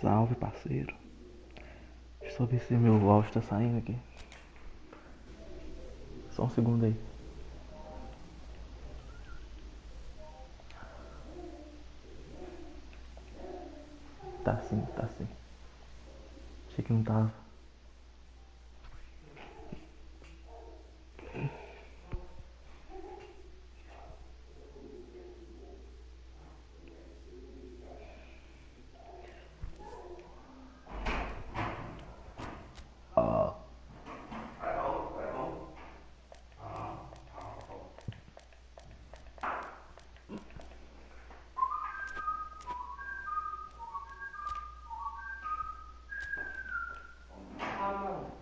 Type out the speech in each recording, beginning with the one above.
Salve, parceiro. Deixa eu só ver se meu áudio tá saindo aqui. Só um segundo aí. Tá sim, tá sim. Achei que não tava.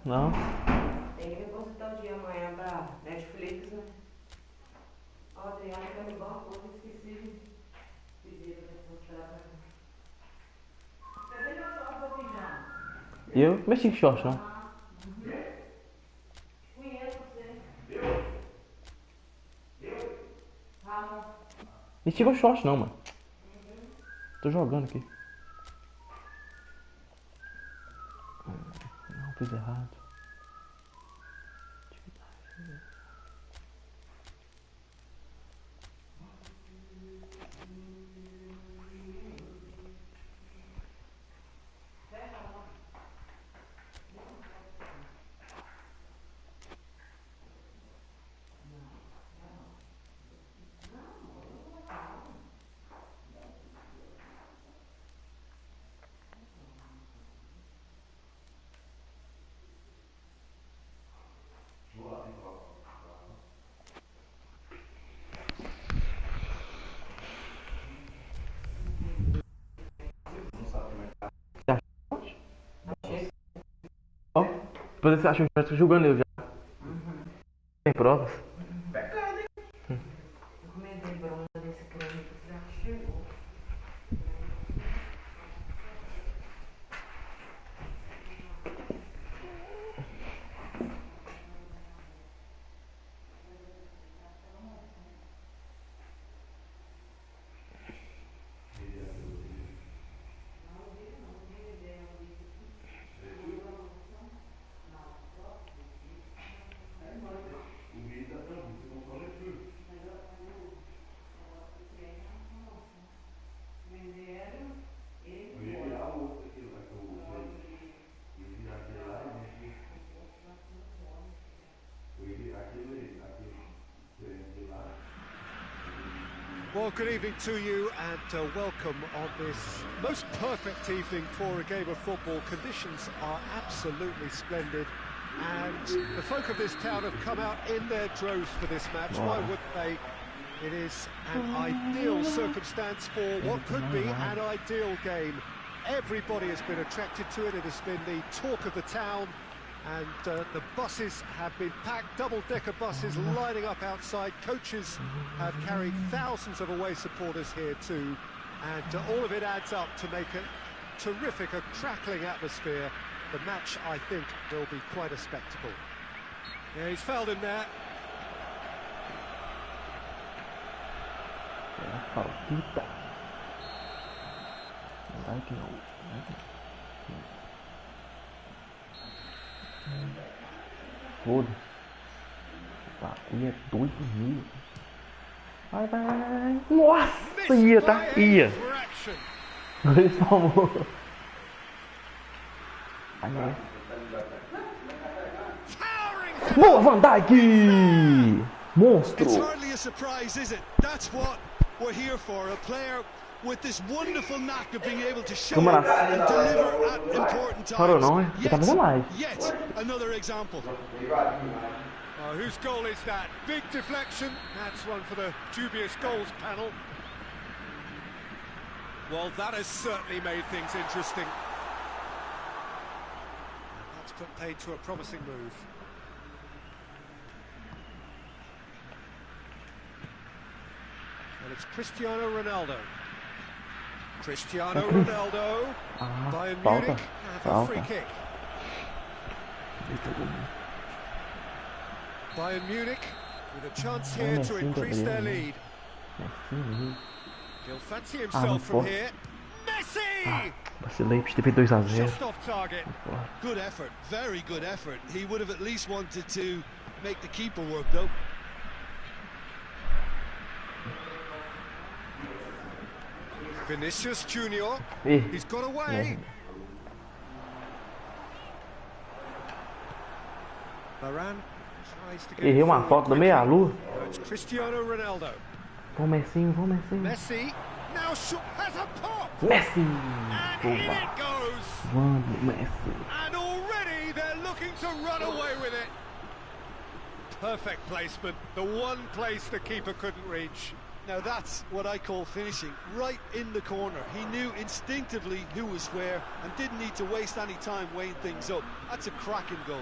Não? Tem que depositar o dia amanhã pra Netflix, né? Ó, o Adriano tá me igual a coisa, esqueci de pedir pra depositar pra mim. Cadê meu short pra pijama? Eu mexi em short, não. Conheço você. Ramon. Mexi com short não, mano. Tô jogando aqui. Não, fiz errado. Ó, depois você acha que eu já tô julgando eu já. Tem provas? Encomendei broma desse creme que já chegou. Well, good evening to you and welcome on this most perfect evening for a game of football. Conditions are absolutely splendid and the folk of this town have come out in their droves for this match. Why wouldn't they? It is an ideal circumstance for what could be an ideal game. Everybody has been attracted to it. It has been the talk of the town. And the buses have been packed, double-decker buses lining up outside. Coaches have carried thousands of away supporters here too. And all of it adds up to make a terrific, a crackling atmosphere. The match, I think, will be quite a spectacle. Yeah, he's fouled him there. Faltita. Vai que não. Foda-se. Bagulho é doido mil. Vai, vai, vai. Nossa, ia, tá? Ia. Ele salvou. Vai, vai. Boa, Van Dijk! Monstro! It's hardly a surprise, is it? That's what we're here for. A player with this wonderful knack of being able to show and deliver at important times. Parou não, hein? Ele tá fazendo live. Yet another example. Whose goal is that? Big deflection. That's one for the dubious goals panel. Well, that has certainly made things interesting. That's put paid to a promising move. And it's Cristiano Ronaldo. Cristiano Ronaldo. Bayern Munich have a free kick. Bayern Munich with a chance here to increase their lead. He'll fancy himself from here. Messi! Vacilei, podia ter feito 2 a 0. Just off target. Good effort, very good effort. He would have at least wanted to make the keeper work, though. Vinicius Junior. Ih, He's got away. Varane tries to get errei uma forward falta da quickly. meia-lua. It's Cristiano Ronaldo. Vamos, Messinho, vamos, Messinho. Messi now has a pop. Messi! And in Oba. it goes. Vamos, Messi. And already they're looking to run away with it. Perfect placement. The one place the keeper couldn't reach. Now that's what I call finishing, right in the corner. He knew instinctively who was where and didn't need to waste any time weighing things up. That's a cracking goal.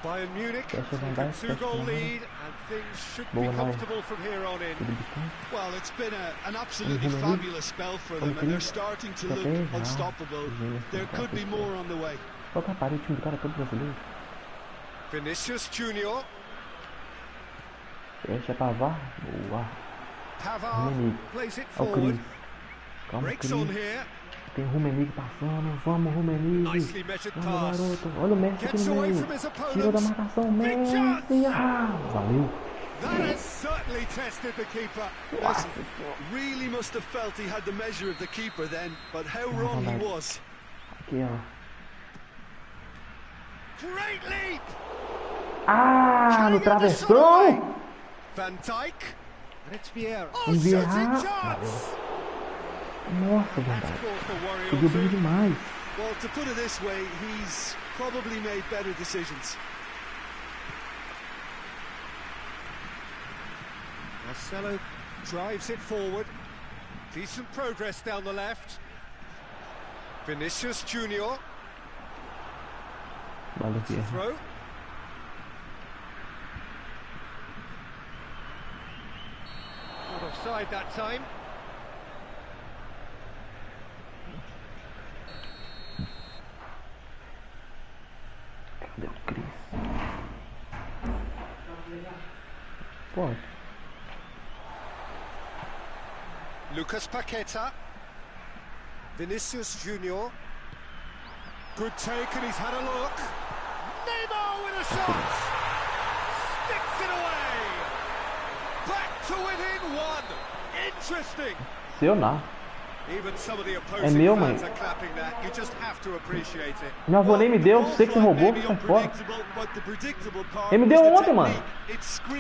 Bayern Munich Deixa take mandar, a two-goal deixa lead, and things should be Boa, vai. comfortable from here on in. Well, it's been an absolutely Uhum. fabulous spell for them, and they're starting to look Também já. unstoppable. There could be more on the way. Qual que é a parede? O time do cara é todo brasileiro. Vinicius Junior. Deixa pra vá. Boa. Pavard Rummenigge. plays it Olha o forward. Cris. Calma, Breaks on Cris. here. Tem Rummenigge passando. Vamos, Rummenigge. Nicely measured Vamos, pass. garoto. Olha o Messi aqui Gets no away meio. from his Tirou da opponent. marcação. Big Messi. chance. Ah, valeu. That has certainly tested the keeper. Nossa, Really must have felt he had the measure of the keeper then, but how wrong he was. aqui, ó. Great leap. Ah, no travessão. Van Dijk. And it's Vieira. Oh, Vieira. shooting chance. Nossa, That's verdade. caused a worry or Subiu bem two. demais. Well, to put it this way, he's probably made better decisions. Marcelo drives it forward. Decent progress down the left. Vinicius Junior. Valeu, Vieira. Throw. Not offside that time. Cadê o Cris? Pode. Lucas Paqueta. Vinicius Junior. Good take, and he's had a look. Neymar with a shot. Sticks it away. Back to within one. Interesting. Seu não. Even some of the opposing meu, fans mãe. are clapping that. You just have to appreciate it. Meu avô nem me deu, sei que você roubou, sai fora. Ele me deu ontem, mano.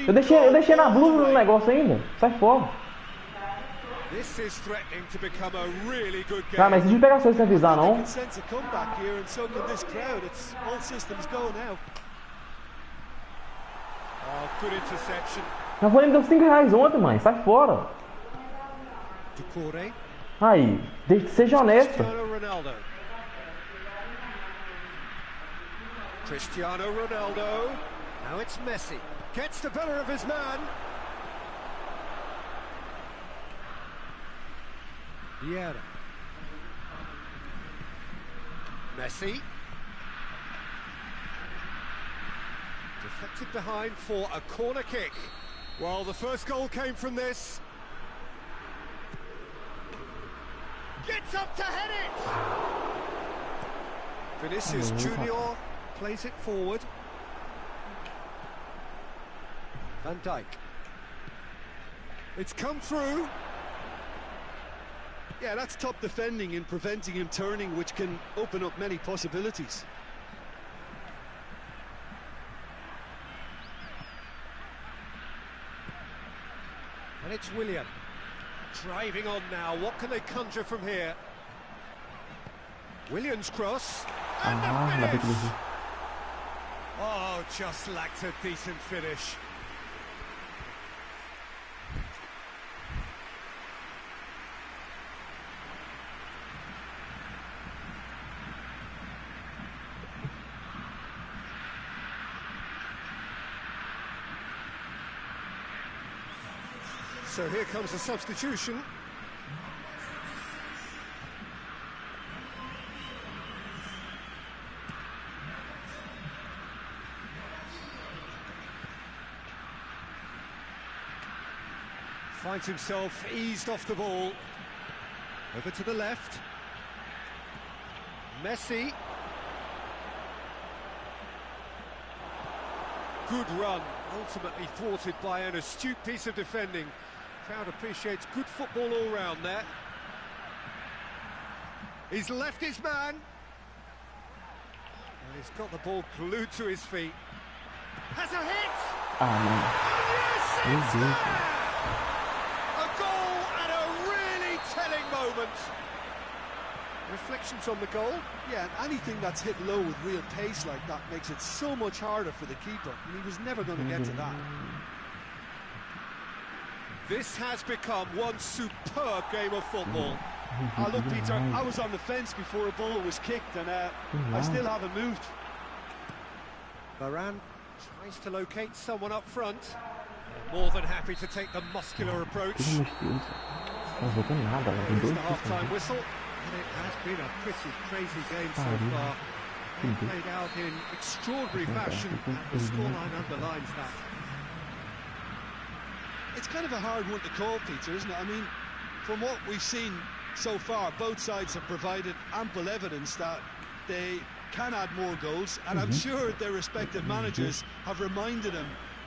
Eu deixei na blusa no negócio ainda. Sai fora. This is threatening to become a really good game. Tá, mas deixa eu pegar só se avisar, They não. can sense a comeback here, and so can this crowd. It's all systems go now. Oh, good interception. Meu avô nem me deu R$5 ontem, mãe. Sai fora. Ducouré. Aí, seja honesta. Cristiano Ronaldo. Cristiano Ronaldo. Now it's Messi. Gets the better of his man. Vieira. Messi. Deflected behind for a corner kick. Well, the first goal came from this. Gets up to head it! Vinicius Junior plays it forward. Van Dijk. It's come through. Yeah, that's top defending and preventing him turning, which can open up many possibilities. And it's Willian. Driving on now. What can they conjure from here? Willian's cross. And Ah, the ainda bem que ele finish. viu. Oh, just lacked a decent finish. So here comes the substitution. Finds himself eased off the ball. Over to the left. Messi. Good run, ultimately thwarted by an astute piece of defending. Crowd appreciates good football all round there. He's left his man. And he's got the ball glued to his feet. Has a hit! Yes, it's there! A goal at a really telling moment. Reflections on the goal? Yeah, and anything that's hit low with real pace like that makes it so much harder for the keeper, and he was never going to get to that. This has become one superb game of football. Look, Peter, I was on the fence before a ball was kicked, and I still haven't moved. Varane tries to locate someone up front. More than happy to take the muscular approach. There's the half-time whistle, and it has been a pretty crazy game so far. It played out in extraordinary fashion, and the scoreline underlines that. It's kind of a hard one to call, Peter, isn't it? I mean, from what we've seen so far, both sides have provided ample evidence that they can add more goals, and I'm sure their respective managers have reminded them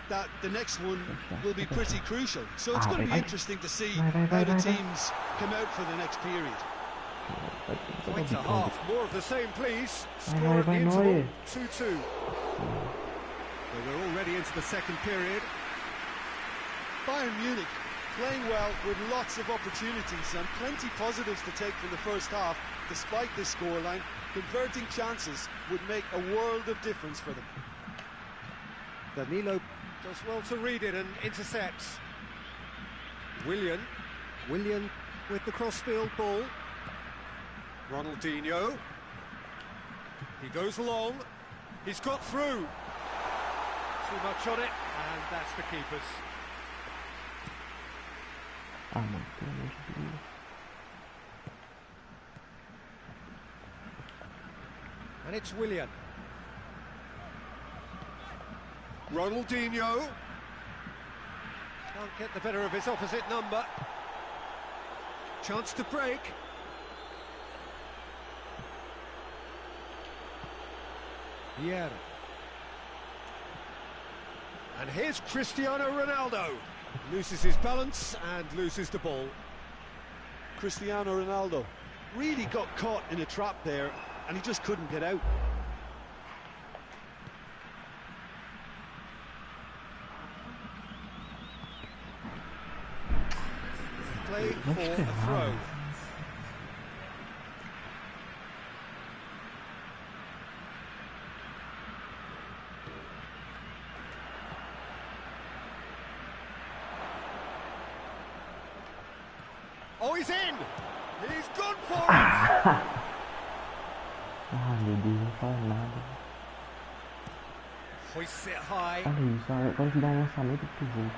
that the next one will be pretty crucial. So it's going to be interesting to see how the teams come out for the next period. Point to half, more of the same, please. Score at the interval, 2-2. We're already into the second period. Bayern Munich playing well with lots of opportunities and plenty positives to take from the first half. Despite this scoreline, converting chances would make a world of difference for them. Danilo does well to read it and intercepts. Willian with the crossfield ball. Ronaldinho. He goes long. He's got through. Too much on it, and that's the keeper's. And it's Willian. Ronaldinho. Can't get the better of his opposite number. Chance to break. Vieira. And here's Cristiano Ronaldo. Loses his balance and loses the ball. Cristiano Ronaldo really got caught in a trap there, and he just couldn't get out. Play for a throw. Oh, he's in! He's gone for it! Meu Deus, não faz nada. Hoists it high. Olha isso, agora que dá lançamento pro jogo.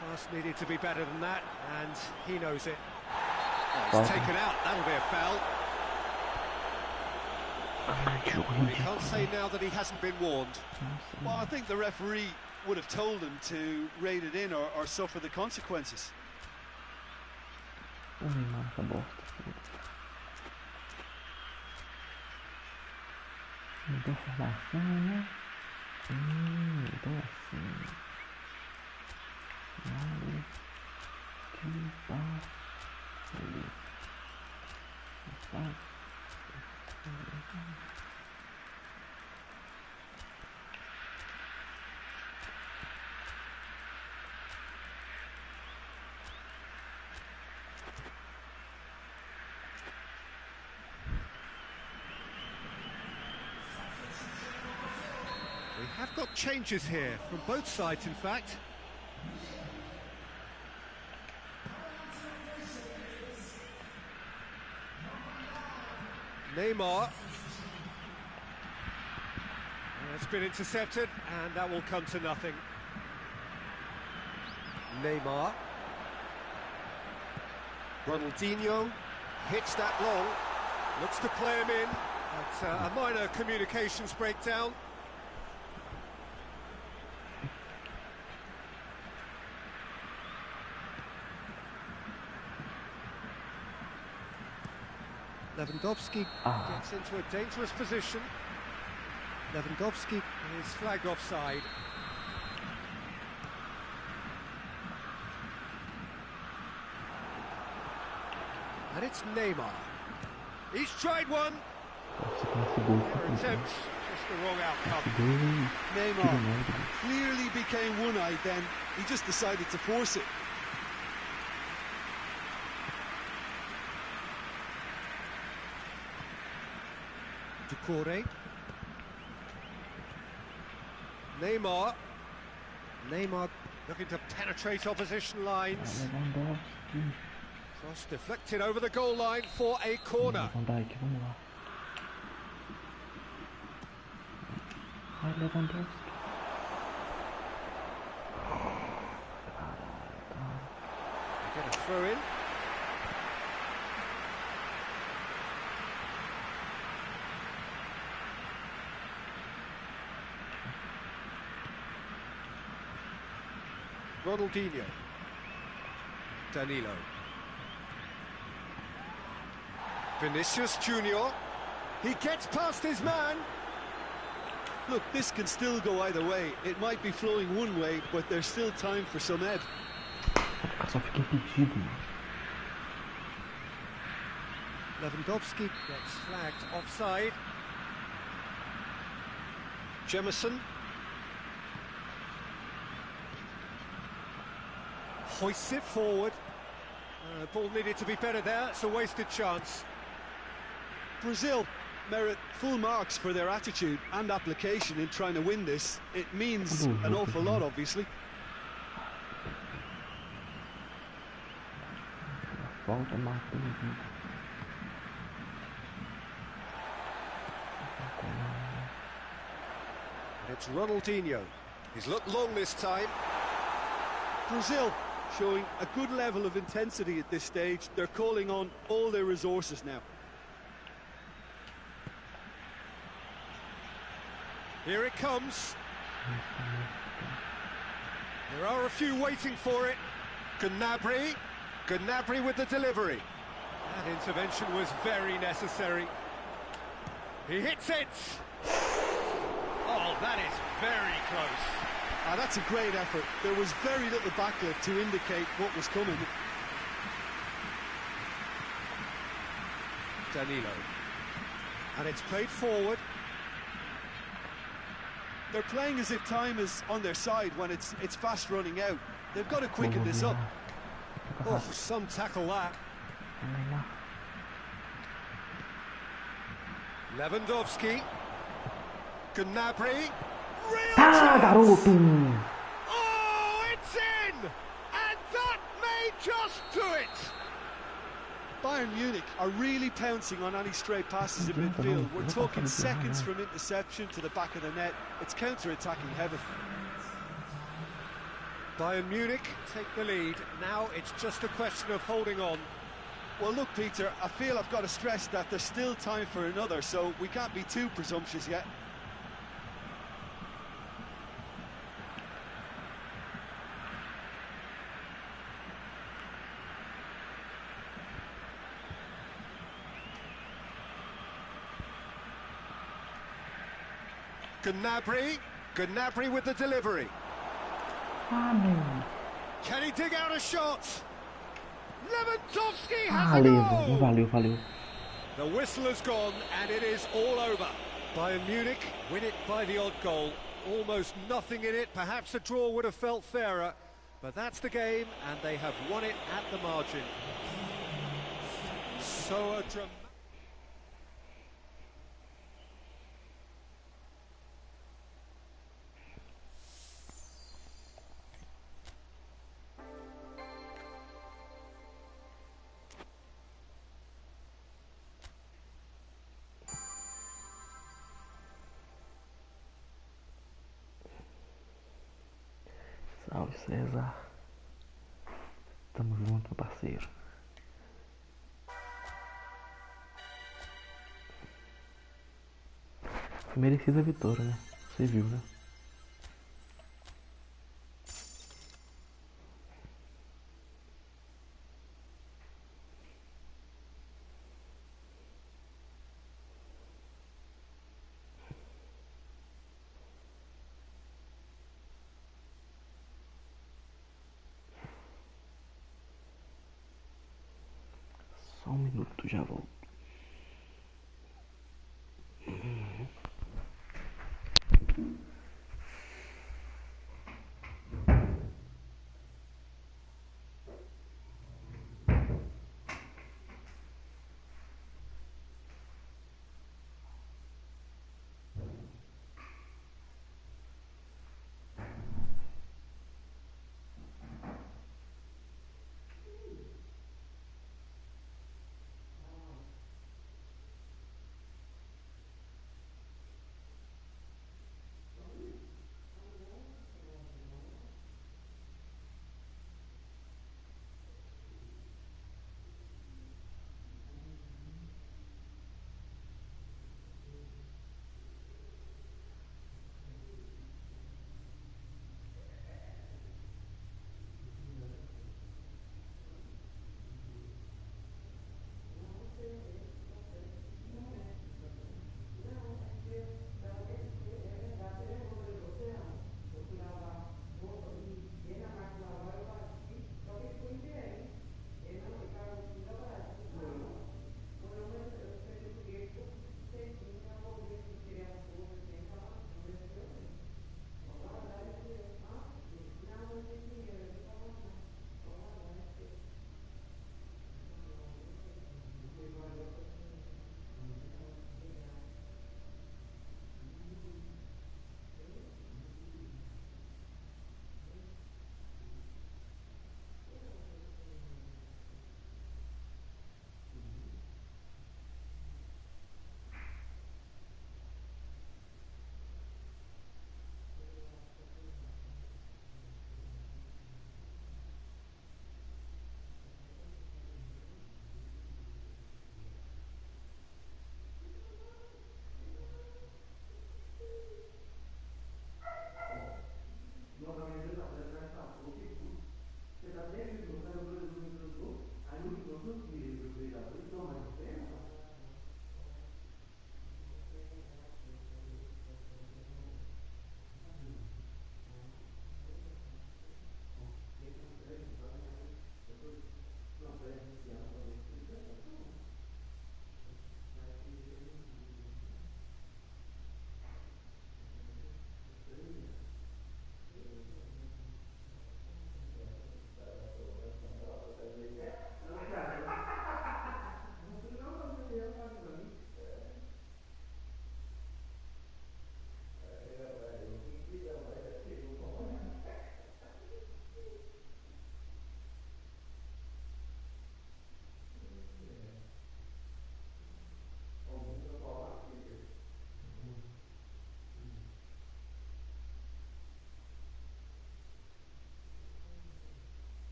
Pass needed to be better than that, and he knows it. Oh, he's taken out, that'll be a foul. We can't say now that he hasn't been warned. Well, I think the referee would have told him to rate it in or suffer the consequences. Nossa, bosta. Mudou a formação, né? Então assim. Vale. Aqui, pá. Beleza. Pá. We have got changes here, from both sides in fact. Neymar. It's been intercepted, and that will come to nothing. Neymar. Ronaldinho hits that long, looks to play him in, but a minor communications breakdown. Lewandowski gets into a dangerous position. Lewandowski is flagged offside. And it's Neymar. He's tried one. Attempts, just the wrong outcome. Neymar clearly became one-eyed then. He just decided to force it. Decore. Neymar looking to penetrate opposition lines. Cross deflected over the goal line for a corner. Vamos lá. Vai, Lewandowski. Get a throw in. Ronaldinho. Danilo. Vinicius Junior. He gets past his man. Look, this can still go either way. It might be flowing one way, but there's still time for some ebb. Só fiquei impedido, mano. Lewandowski gets flagged offside. Jemison. Hoists it forward. Ball needed to be better there. It's a wasted chance. Brazil merit full marks for their attitude and application in trying to win this. It means an awful lot, obviously. Volta, Marcos. It's Ronaldinho. He's looked long this time. Brazil showing a good level of intensity at this stage. They're calling on all their resources now. Here it comes. There are a few waiting for it. Gnabry with the delivery. That intervention was very necessary. He hits it. Oh, that is very close. That's a great effort. There was very little backlift to indicate what was coming. Danilo. And it's played forward. They're playing as if time is on their side when it's fast running out. They've got to quicken this up. Oh, some tackle that. Lewandowski. Gnabry. Real chance. Garoto! Oh, it's in! And that may just do it! Bayern Munich are really pouncing on any stray passes in midfield. We're talking seconds from interception to the back of the net. It's counter-attacking heaven. Bayern Munich take the lead. Now it's just a question of holding on. Well, look, Peter, I feel I've got to stress that there's still time for another, so we can't be too presumptuous yet. Gnabry with the delivery. Can he dig out a shot? Lewandowski has a goal! Valeu. The whistle has gone and it is all over. Bayern Munich win it by the odd goal. Almost nothing in it. Perhaps a draw would have felt fairer, but that's the game and they have won it at the margin. So a dramatic... Salve, César. Tamo junto, meu parceiro. Foi merecida a vitória, né? Você viu, né? Só um minuto, já volto.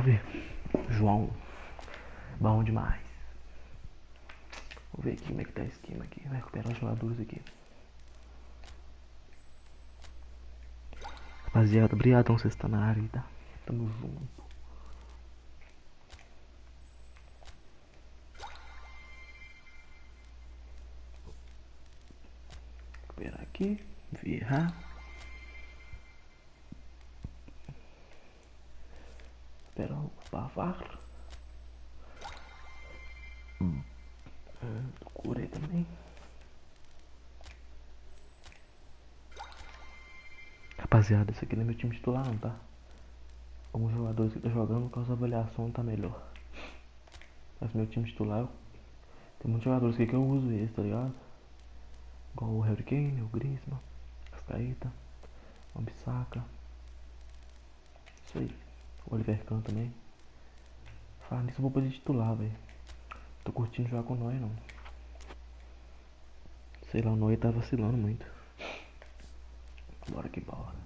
ver. João. Bom demais. Vou ver aqui como é que tá o esquema aqui. Vai recuperar os jogadores aqui. Rapaziada, obrigadão vocês estão na área aí, tá? Tamo junto. Recuperar aqui. Virar. Esperar o bavar. Curei também. Rapaziada, esse aqui não é meu time titular não, tá? Alguns jogadores que estão jogando com as avaliações tá melhor. Mas meu time titular, tem muitos jogadores aqui que eu uso esse, tá ligado? Igual o Hurricane, o Griezmann, Cascaeta, o Bissaka. Isso aí. O Oliver Kahn também. Falar nisso eu vou poder titular, velho. Tô curtindo jogar com o Noé não. Sei lá, o Noé tá vacilando muito. Bora que bora.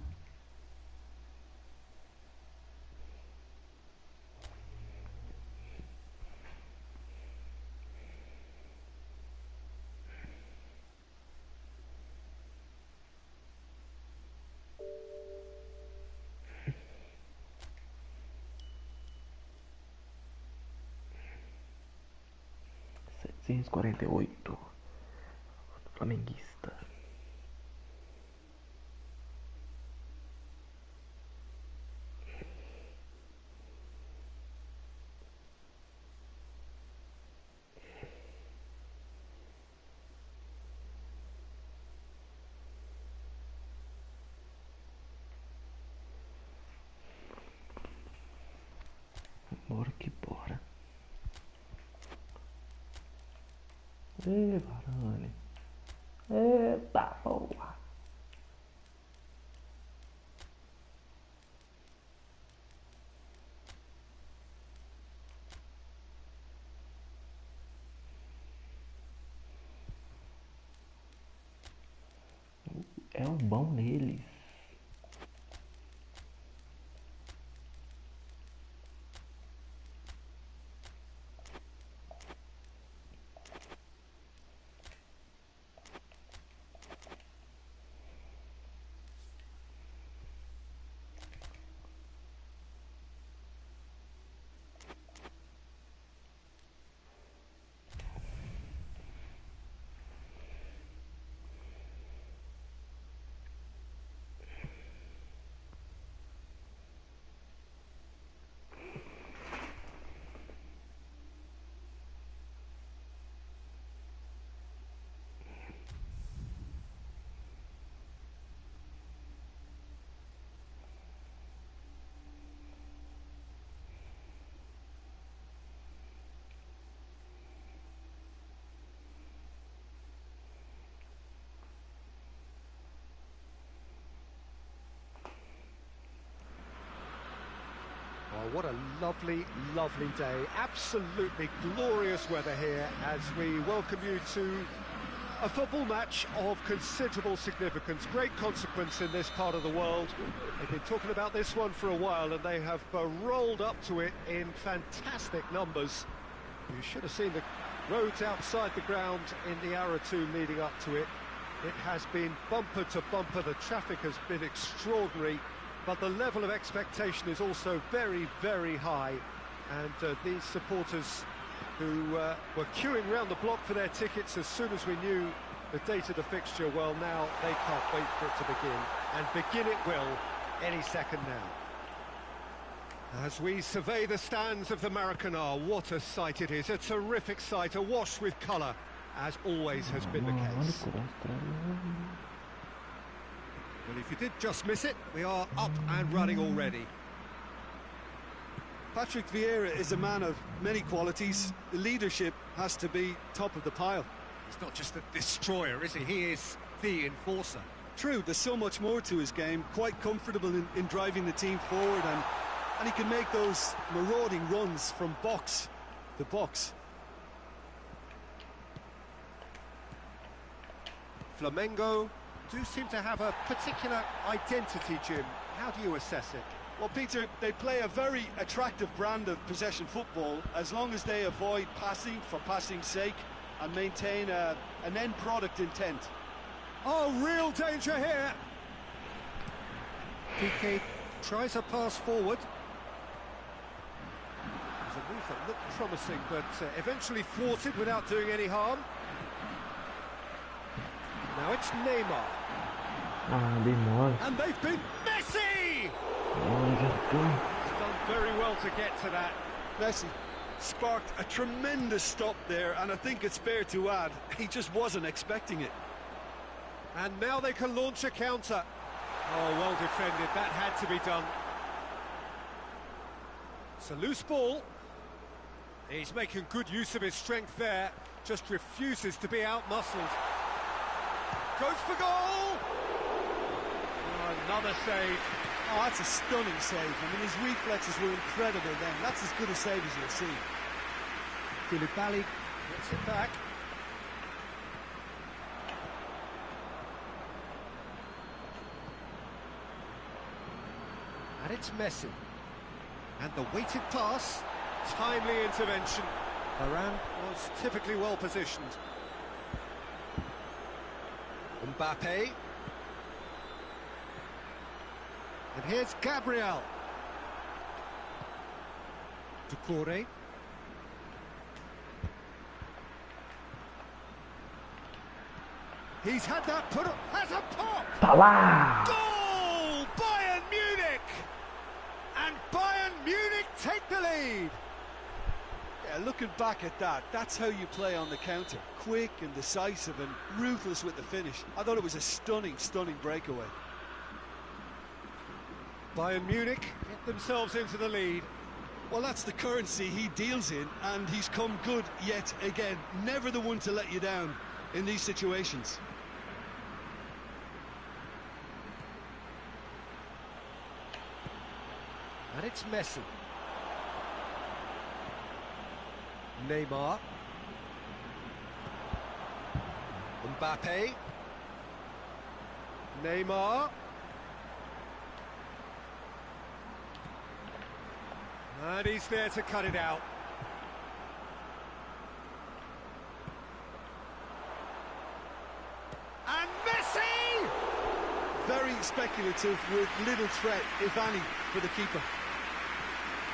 $748. Flamenguista. Bora que bora. Ê, Varane. Eita porra. É um bom neles. Oh, what a lovely, lovely day. Absolutely glorious weather here as we welcome you to a football match of considerable significance, great consequence in this part of the world. They've been talking about this one for a while and they have rolled up to it in fantastic numbers. You should have seen the roads outside the ground in the hour or two leading up to it. It has been bumper to bumper, the traffic has been extraordinary, but the level of expectation is also very, very high. And these supporters who were queuing around the block for their tickets as soon as we knew the date of the fixture, well, now they can't wait for it to begin. And begin it will any second now. As we survey the stands of the Maracanã, what a sight it is. A terrific sight, awash with colour, as always has been the case. Well, if you did just miss it, we are up and running already. Patrick Vieira is a man of many qualities. The leadership has to be top of the pile. He's not just a destroyer, is he? He is the enforcer. True, there's so much more to his game. Quite comfortable in driving the team forward, and he can make those marauding runs from box to box. Flamengo do seem to have a particular identity, Jim. How do you assess it? Well, Peter, they play a very attractive brand of possession football as long as they avoid passing for passing's sake and maintain an end product intent. Oh, real danger here. PK tries a pass forward. There's a move that looked promising, but eventually thwarted without doing any harm. Now it's Neymar. And they've been Messi! He's done very well to get to that. Messi sparked a tremendous stop there, and I think it's fair to add, he just wasn't expecting it. And now they can launch a counter. Oh, well defended, that had to be done. It's a loose ball. He's making good use of his strength there, just refuses to be out-muscled. Goes for goal! Oh, another save. Oh, that's a stunning save. I mean, his reflexes were incredible then. That's as good a save as you'll see. Koulibaly gets it back. And it's Messi. And the weighted pass, timely intervention. Varane was typically well positioned. Mbappe. And here's Gabriel. Doucouré. He's had that put up, has a pop! Tá lá! Goal! Bayern Munich! And Bayern Munich take the lead! Yeah, looking back at that, that's how you play on the counter. Quick and decisive and ruthless with the finish. I thought it was a stunning, stunning breakaway. Bayern Munich get themselves into the lead. Well, that's the currency he deals in, and he's come good yet again. Never the one to let you down in these situations. And it's Messi. Neymar. Mbappe. Neymar. And he's there to cut it out. And Messi! Very speculative with little threat, if any, for the keeper.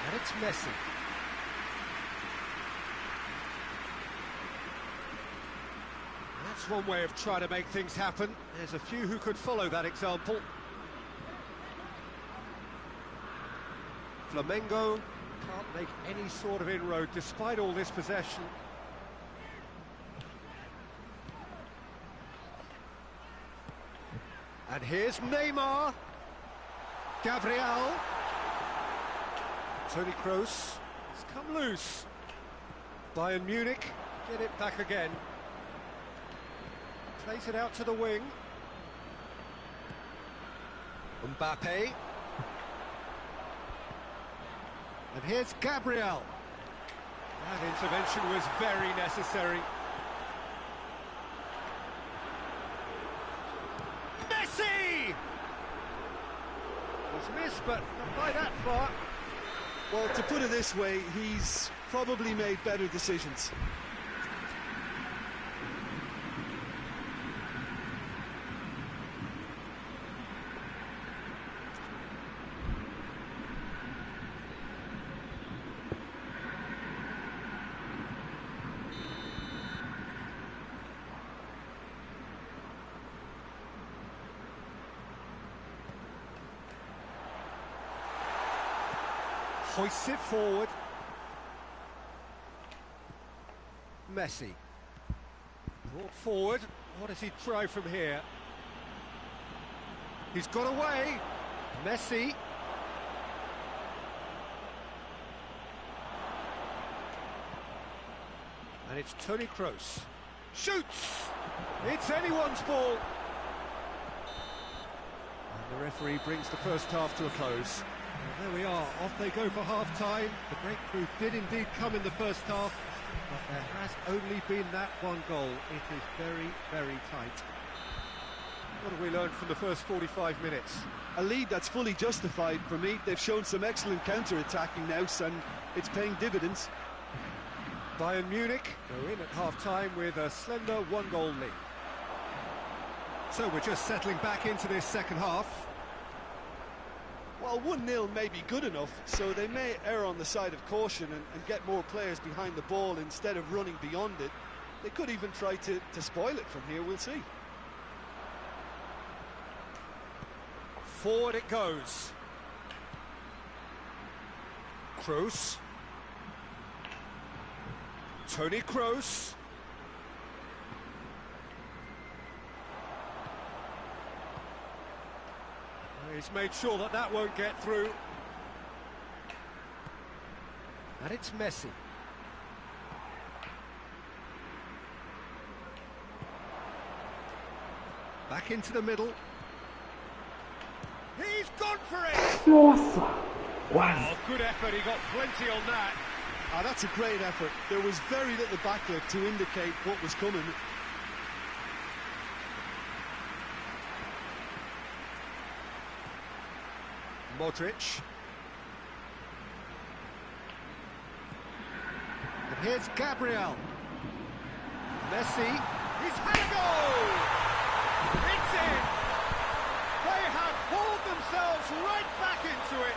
And it's Messi. That's one way of trying to make things happen. There's a few who could follow that example. Flamengo can't make any sort of inroad despite all this possession. And here's Neymar. Gabriel. Toni Kroos. It's come loose. Bayern Munich get it back again. Plays it out to the wing. Mbappe. And here's Gabriel. That intervention was very necessary. Messi! Was missed, but not by that far. Well, to put it this way, he's probably made better decisions. Hoists it forward. Messi. Brought forward. What does he try from here? He's got away. Messi. And it's Toni Kroos. Shoots! It's anyone's ball. And the referee brings the first half to a close. Well, there we are, off they go for half-time. The breakthrough did indeed come in the first half, but there has only been that one goal. It is very, very tight. What have we learned from the first 45 minutes? A lead that's fully justified for me. They've shown some excellent counter-attacking now, and it's paying dividends. Bayern Munich go in at half-time with a slender one-goal lead. So we're just settling back into this second half. Well, 1-0 may be good enough, so they may err on the side of caution and get more players behind the ball instead of running beyond it. They could even try to spoil it from here, we'll see. Forward it goes. Kroos. Toni Kroos. He's made sure that that won't get through. And it's Messi. Back into the middle. He's gone for it! Nossa! Quase! Oh, good effort, he got plenty on that. Ah, that's a great effort. There was very little backlift to indicate what was coming. Modric. And here's Gabriel. Messi. He's had a goal! It's in! They have hauled themselves right back into it.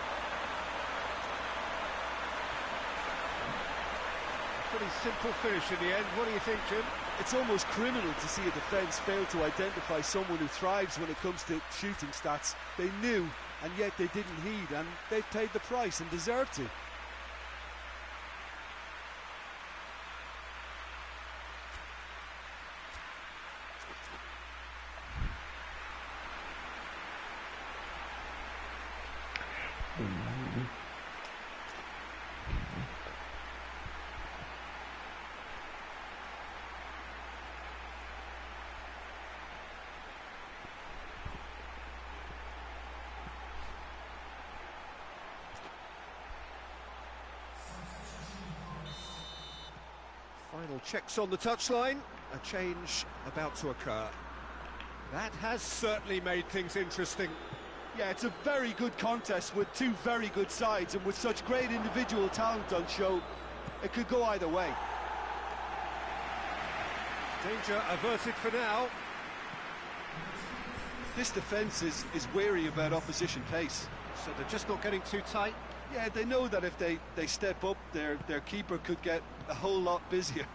Pretty simple finish in the end. What do you think, Jim? It's almost criminal to see a defence fail to identify someone who thrives when it comes to shooting stats. They knew, and yet they didn't heed, and they've paid the price and deserve to. Final checks on the touchline. A change about to occur. That has certainly made things interesting. Yeah, it's a very good contest with two very good sides, and with such great individual talent on show, it could go either way. Danger averted for now. This defence is wary about opposition pace. So they're just not getting too tight. Yeah, they know that if they step up, their keeper could get a whole lot busier.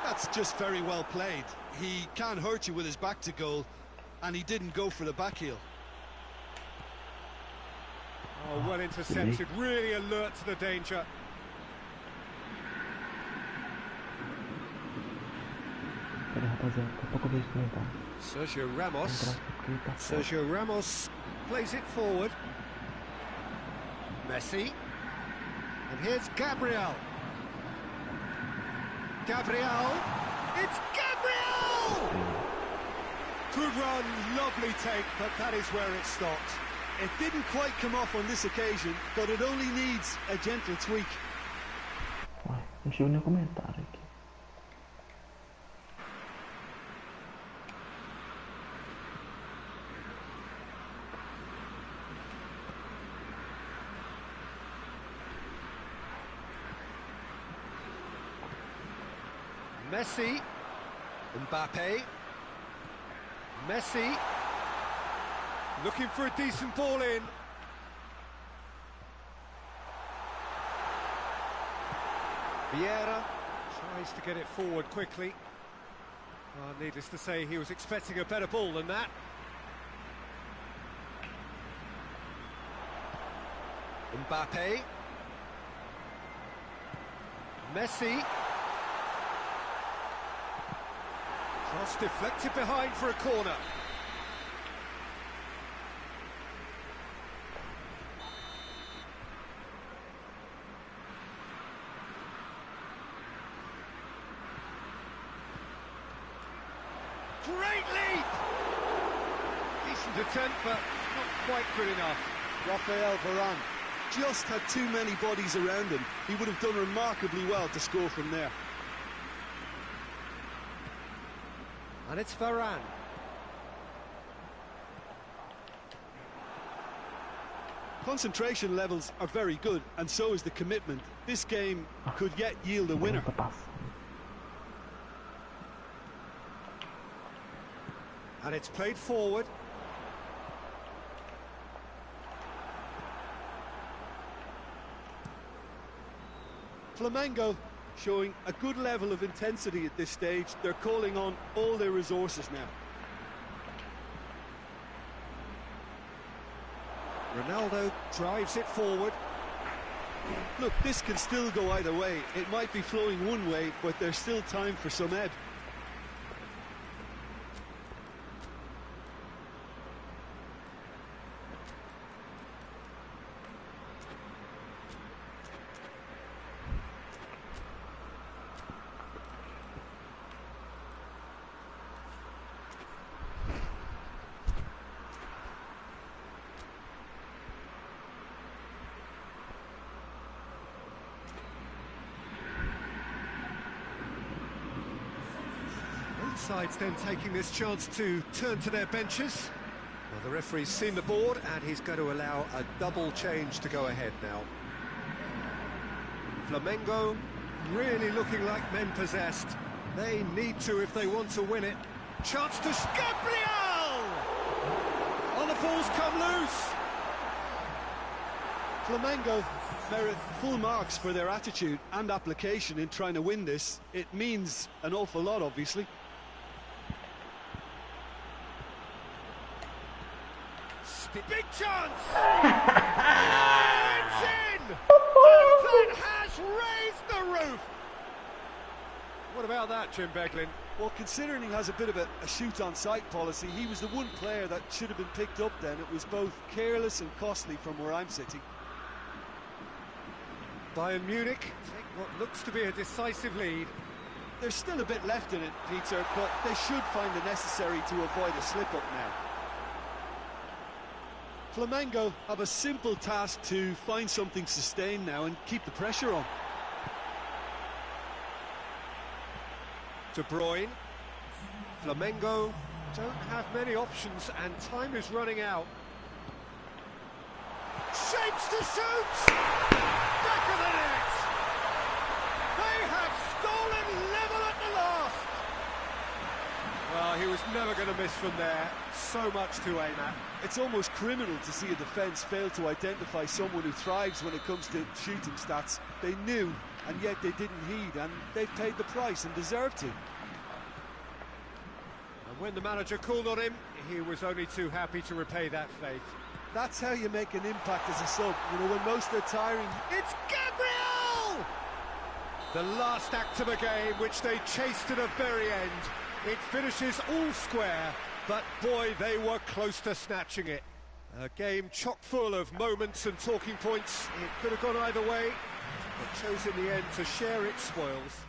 That's just very well played. He can't hurt you with his back to goal, and he didn't go for the back heel. Oh, well intercepted, really alert to the danger. Pera, rapaziada, daqui a pouco eu vejo comentar. Sergio Ramos. Entrar aqui, tá Sergio Ramos plays it forward. Messi. And here's Gabriel. Gabriel. It's Gabriel! Good run, lovely take, but that is where it stopped. It didn't quite come off on this occasion, but it only needs a gentle tweak. Uai, não chegou nem a comentário aqui. Messi, Mbappe, Messi, looking for a decent ball in. Vieira tries to get it forward quickly. Needless to say, he was expecting a better ball than that. Mbappe, Messi. Cross deflected behind for a corner. Great leap! Decent attempt, but not quite good enough. Rafael Varane just had too many bodies around him. He would have done remarkably well to score from there. And it's Varane. Concentration levels are very good, and so is the commitment. This game could yet yield a winner. And it's played forward. Flamengo showing a good level of intensity at this stage. They're calling on all their resources now. Ronaldo drives it forward. Look, this can still go either way. It might be flowing one way, but there's still time for some ebb. Sides then taking this chance to turn to their benches. Well, the referee's seen the board and he's going to allow a double change to go ahead now. Flamengo really looking like men possessed. They need to if they want to win it. Chance to Gabriel! Oh, the ball's come loose! Flamengo merit full marks for their attitude and application in trying to win this. It means an awful lot, obviously. Big chance! It's in! And that has raised the roof! What about that, Jim Beglin? Well, considering he has a bit of a shoot-on-sight policy, he was the one player that should have been picked up then. It was both careless and costly from where I'm sitting. Bayern Munich take what looks to be a decisive lead. There's still a bit left in it, Peter, but they should find it necessary to avoid a slip-up now. Flamengo have a simple task to find something sustained now and keep the pressure on. De Bruyne. Flamengo don't have many options and time is running out. Shapes to shoot! Back of the net! They have stolen level at the last! Well, he was never going to miss from there. So much to aim at. It's almost criminal to see a defence fail to identify someone who thrives when it comes to shooting stats. They knew, and yet they didn't heed, and they've paid the price and deserved to. And when the manager called on him, he was only too happy to repay that faith. That's how you make an impact as a sub. You know, when most are tiring. It's Gabriel! The last act of a game, which they chased to the very end. It finishes all square, but boy, they were close to snatching it. A game chock full of moments and talking points. It could have gone either way, but chose in the end to share its spoils.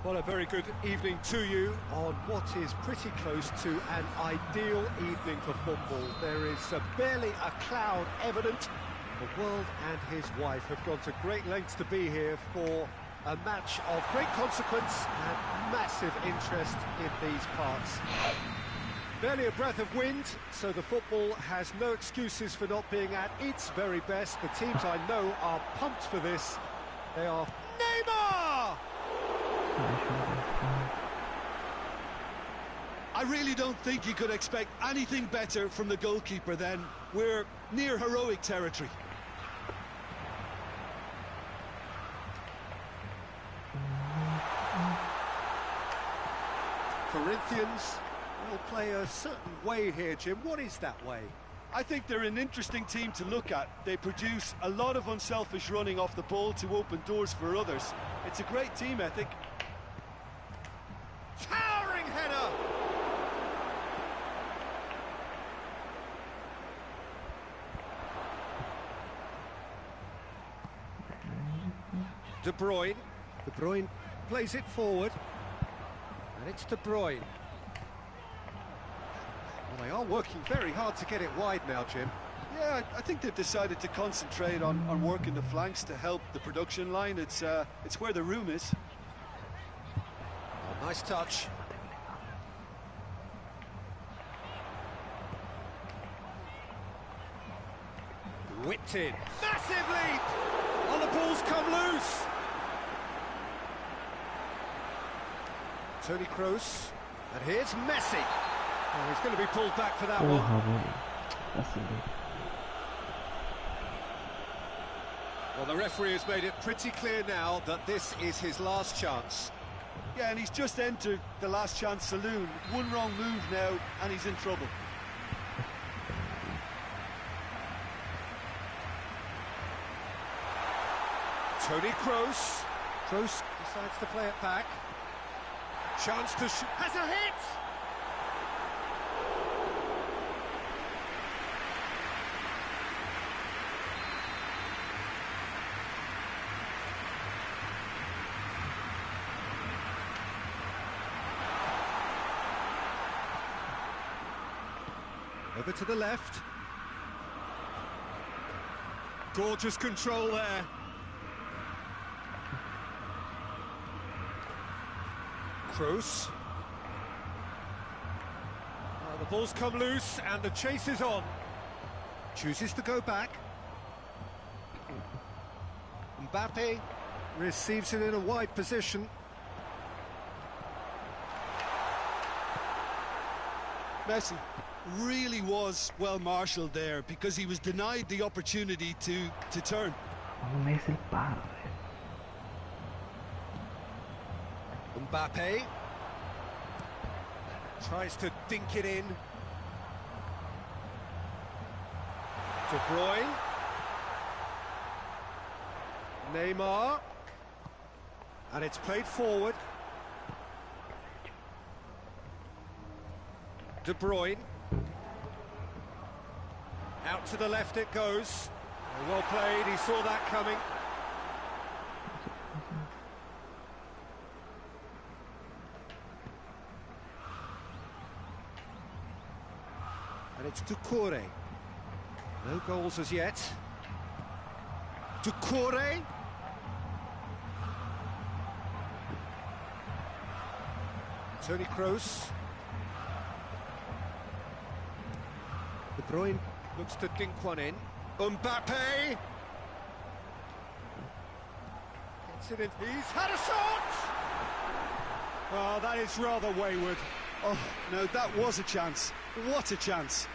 Well, a very good evening to you on what is pretty close to an ideal evening for football. There is barely a cloud evident. The world and his wife have gone to great lengths to be here for a match of great consequence and massive interest in these parts. Barely a breath of wind, so the football has no excuses for not being at its very best. The teams I know are pumped for this. They are Neymar! I really don't think you could expect anything better from the goalkeeper then. We're near heroic territory. Corinthians will play a certain way here, Jim. What is that way? I think they're an interesting team to look at. They produce a lot of unselfish running off the ball to open doors for others. It's a great team ethic. Towering header! De Bruyne. De Bruyne plays it forward. And it's De Bruyne. Well, they are working very hard to get it wide now, Jim. Yeah, I think they've decided to concentrate on working the flanks to help the production line. It's where the room is. Oh, nice touch. Whipped in. Massive leap! Oh, the ball's come loose. Toni Kroos. And here's Messi. Oh, he's going to be pulled back for that one. That's it. Well, the referee has made it pretty clear now that this is his last chance. Yeah, and he's just entered the last chance saloon. One wrong move now, and he's in trouble. Toni Kroos. Kroos decides to play it back. Chance to shoot. Has a hit! Over to the left. Gorgeous control there. Kroos. The ball's come loose and the chase is on. Chooses to go back. Mbappe receives it in a wide position. Messi really was well marshalled there because he was denied the opportunity to turn. O Messi ele para, velho. Mbappe tries to dink it in. De Bruyne. Neymar. And it's played forward. De Bruyne. Out to the left it goes. Well played, he saw that coming. And it's Doucouré. No goals as yet. Doucouré. Toni Kroos. De Bruyne looks to dink one in. Mbappe. Gets it in. He's had a shot! Oh, that is rather wayward. Oh, no, that was a chance. What a chance.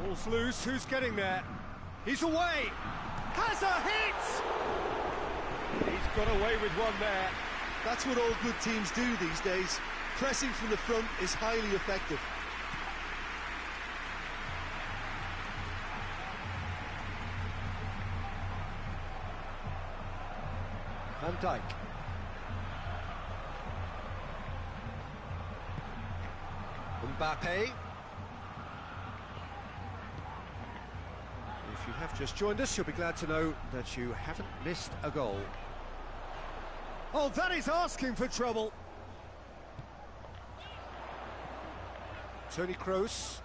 Ball's loose, who's getting there? He's away! Has a hit! He's got away with one there. That's what all good teams do these days. Pressing from the front is highly effective. Van Dijk. Mbappe. you have just joined us, you'll be glad to know that you haven't missed a goal. Oh, that is asking for trouble. Toni Kroos.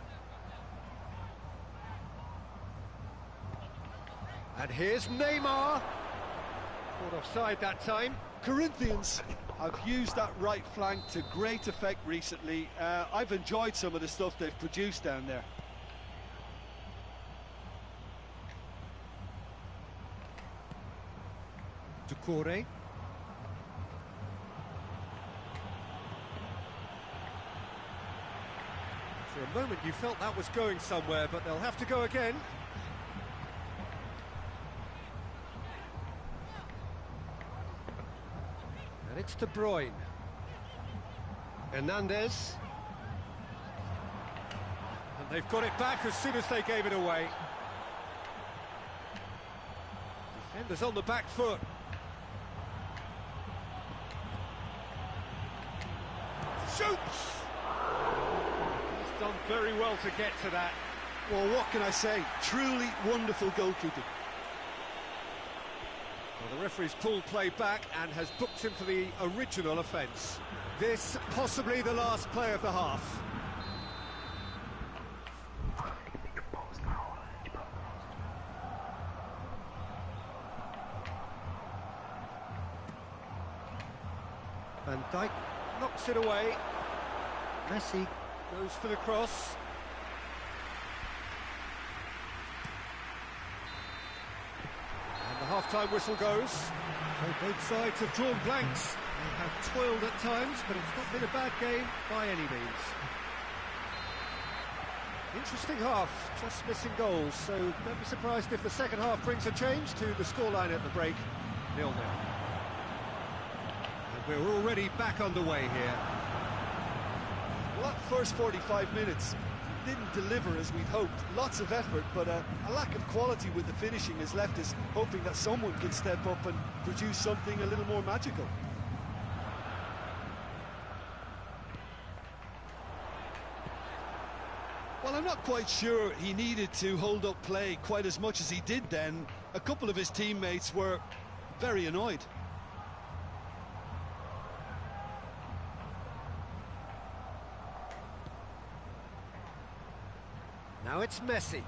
And here's Neymar. Caught offside that time. Corinthians have used that right flank to great effect recently. I've enjoyed some of the stuff they've produced down there. Ducouré. For a moment you felt that was going somewhere, but they'll have to go again. And it's De Bruyne. Hernandez. And they've got it back as soon as they gave it away. Defenders on the back foot. Shoots! He's done very well to get to that. Well, what can I say? Truly wonderful goalkeeping. Well, the referee's pulled play back and has booked him for the original offence. This possibly the last play of the half. Van Dijk knocks it away. Messi goes for the cross. And the half-time whistle goes. So both sides have drawn blanks. They have toiled at times, but it's not been a bad game by any means. Interesting half, just missing goals, so don't be surprised if the second half brings a change to the scoreline at the break, 0-0. And we're already back underway here. Well, that first 45 minutes didn't deliver as we'd hoped. Lots of effort, but a lack of quality with the finishing has left us hoping that someone can step up and produce something a little more magical. Well, I'm not quite sure he needed to hold up play quite as much as he did then. A couple of his teammates were very annoyed. Now it's Messi.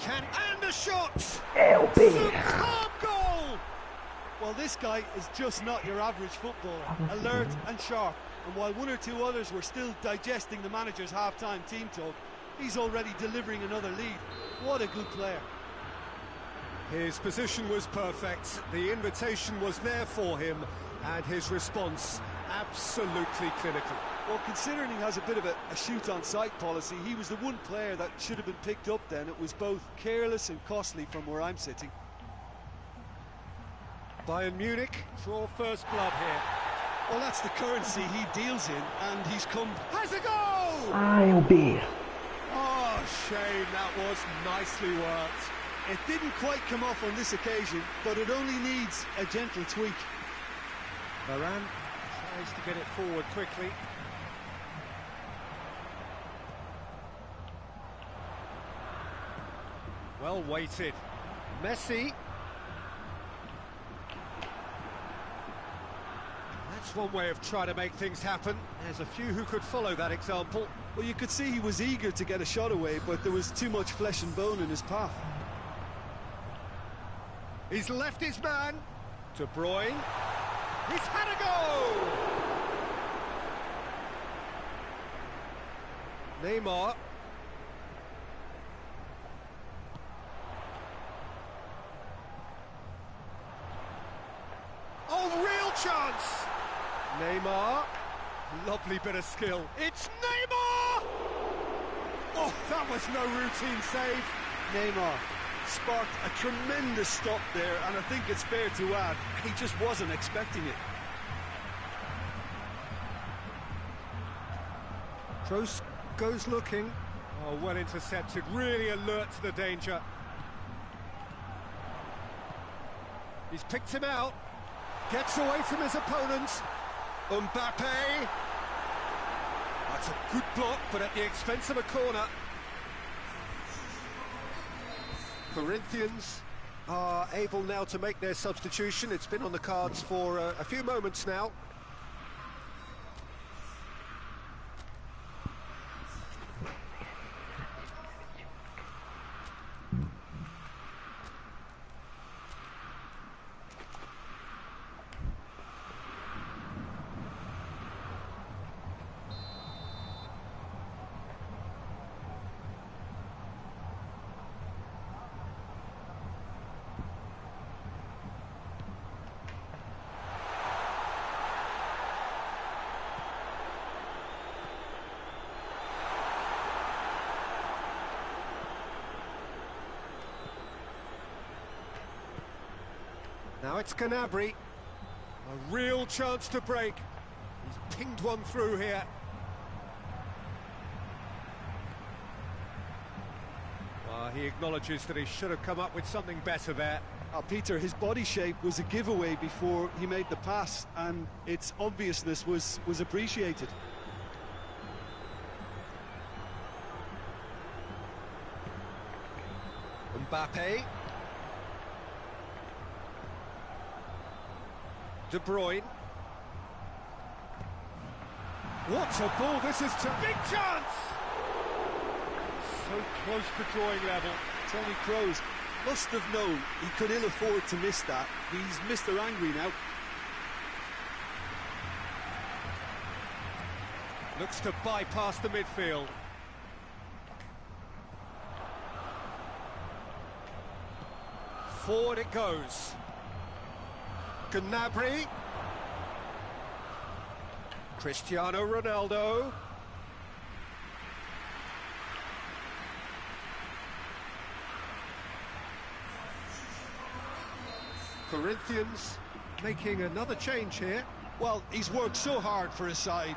And a shot! Elber! Superb goal! Well, this guy is just not your average footballer. Alert and sharp. And while one or two others were still digesting the manager's half-time team talk, he's already delivering another lead. What a good player. His position was perfect, the invitation was there for him, and his response absolutely clinical. Well, considering he has a bit of a shoot-on-sight policy, he was the one player that should have been picked up then. It was both careless and costly from where I'm sitting. Bayern Munich draw first blood here. Well, that's the currency he deals in, and he's come... Has a goal! Elber! Oh, shame, that was nicely worked. It didn't quite come off on this occasion, but it only needs a gentle tweak. Varane tries to get it forward quickly. Well weighted. Messi. That's one way of trying to make things happen. There's a few who could follow that example. Well, you could see he was eager to get a shot away, but there was too much flesh and bone in his path. He's left his man. De Bruyne. He's had a goal! Neymar. Oh, real chance! Neymar. Lovely bit of skill. It's Neymar! Oh, that was no routine save. Neymar sparked a tremendous stop there, and I think it's fair to add, he just wasn't expecting it. Kroos goes looking. Oh, well intercepted, really alert to the danger. He's picked him out. Gets away from his opponent. Mbappe. That's a good block, but at the expense of a corner. Corinthians are able now to make their substitution. It's been on the cards for a few moments now. Now it's Canabri, a real chance to break. He's pinged one through here. He acknowledges that he should have come up with something better there. Peter, his body shape was a giveaway before he made the pass, and its obviousness was appreciated. Mbappe. De Bruyne. What a ball this is to... Big chance! So close to drawing level. Tony Kroos must have known he could ill afford to miss that. He's Mr. Angry now. Looks to bypass the midfield. Forward it goes. Gnabry. Cristiano Ronaldo. Corinthians making another change here. Well, he's worked so hard for his side,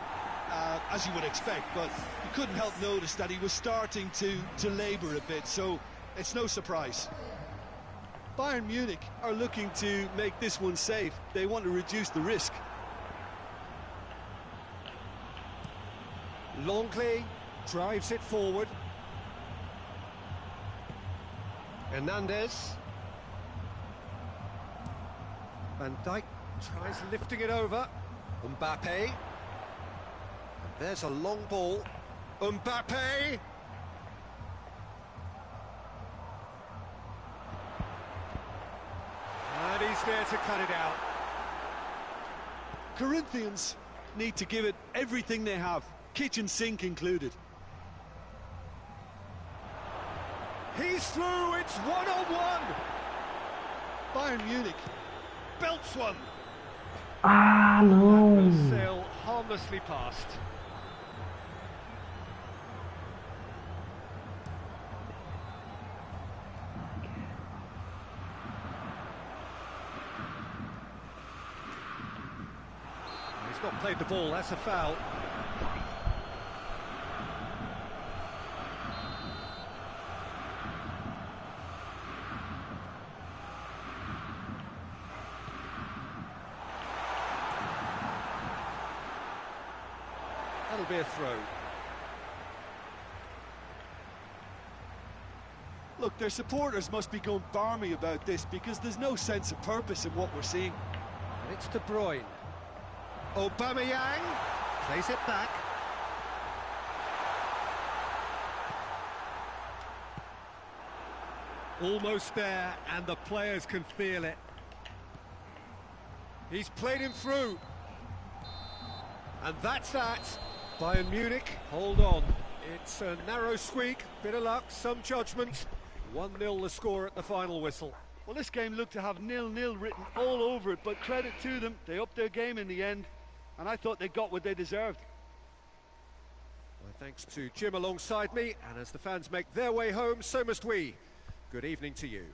as you would expect, but you couldn't help notice that he was starting to labour a bit, so it's no surprise. Bayern Munich are looking to make this one safe. They want to reduce the risk. Longley drives it forward. Hernandez. Van Dijk tries lifting it over. Mbappe. And there's a long ball. Mbappe! And he's there to cut it out. Corinthians need to give it everything they have, kitchen sink included. He's through, it's one-on-one! Bayern Munich belts one. Ah, não! That will sail harmlessly past. He's not played the ball, that's a foul. That'll be a throw. Look, their supporters must be going barmy about this because there's no sense of purpose in what we're seeing. And it's De Bruyne. Aubameyang plays it back. Almost there, and the players can feel it. He's played him through. And that's that. Bayern Munich, hold on. It's a narrow squeak, bit of luck, some judgment. 1-0 the score at the final whistle. Well, this game looked to have 0-0 written all over it, but credit to them, they upped their game in the end, and I thought they got what they deserved. Well, thanks to Jim alongside me, and as the fans make their way home, so must we. Good evening to you.